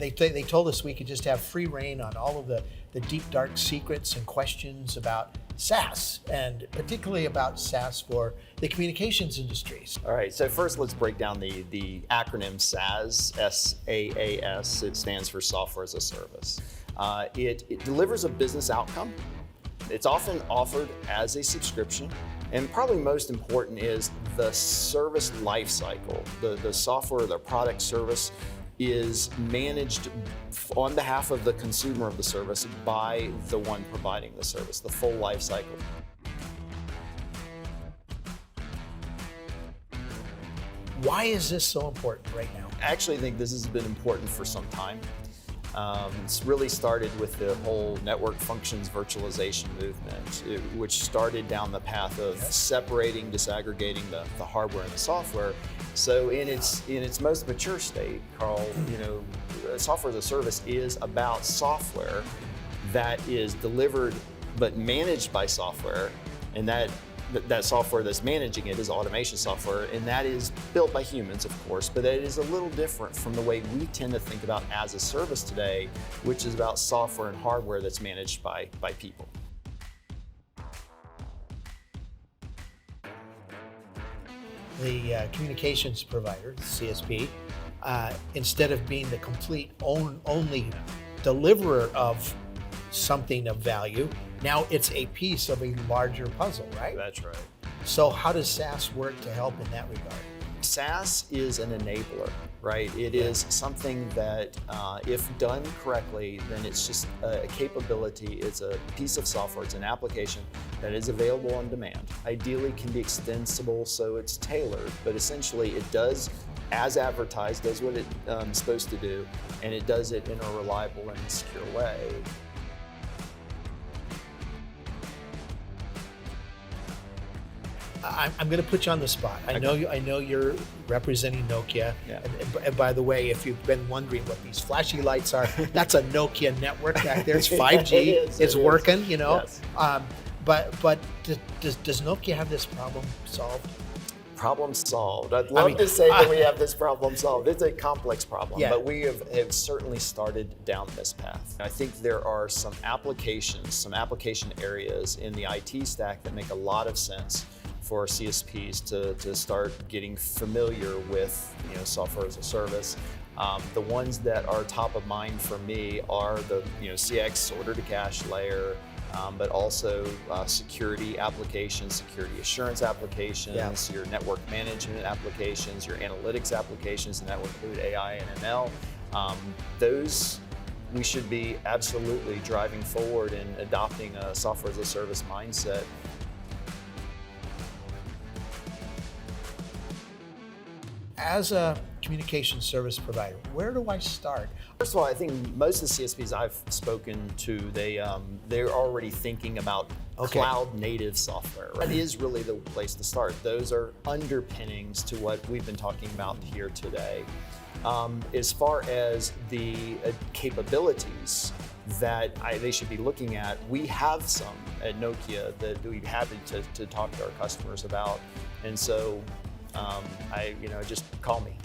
They told us we could just have free reign on all of the deep, dark secrets and questions about SaaS, and particularly about SaaS for the communications industries. All right, so first let's break down the acronym SaaS, S-A-A-S. It stands for Software as a Service. It delivers a business outcome. It's often offered as a subscription. And probably most important is the service lifecycle. The software, the product service is managed on behalf of the consumer of the service by the one providing the service, the full life cycle. Why is this so important right now? I actually think this has been important for some time. It's really started with the whole network functions virtualization movement, which started down the path of separating, disaggregating the hardware and the software. So in its most mature state, Karl, software as a service is about software that is delivered but managed by software, and that software that's managing it is automation software, and that is built by humans, of course, but it is a little different from the way we tend to think about as a service today, which is about software and hardware that's managed by people. The communications provider, the CSP, instead of being the complete only deliverer of something of value, now it's a piece of a larger puzzle, right? That's right. So how does SaaS work to help in that regard? SaaS is an enabler, right? It is something that, if done correctly, then it's just a capability. It's a piece of software. It's an application that is available on demand. Ideally can be extensible, so it's tailored, but essentially it does, as advertised, does what it's supposed to do, and it does it in a reliable and secure way. I'm going to put you on the spot. I know you're representing Nokia. Yeah. And by the way, if you've been wondering what these flashy lights are, that's a Nokia network back there. It's 5G. It's working, Yes. But does Nokia have this problem solved? Problem solved. I'd love to say that we have this problem solved. It's a complex problem, but we have certainly started down this path. I think there are some application areas in the IT stack that make a lot of sense for CSPs to start getting familiar with software as a service. The ones that are top of mind for me are the CX order to cash layer, but also security applications, security assurance applications, your network management applications, your analytics applications, and that would include AI and ML. Those we should be absolutely driving forward and adopting a software as a service mindset. As a communication service provider, where do I start? First of all, I think most of the CSPs I've spoken to, they're already thinking about cloud native software. That is really the place to start. Those are underpinnings to what we've been talking about here today. As far as the capabilities that they should be looking at, we have some at Nokia that we're happy to talk to our customers about, and so just call me.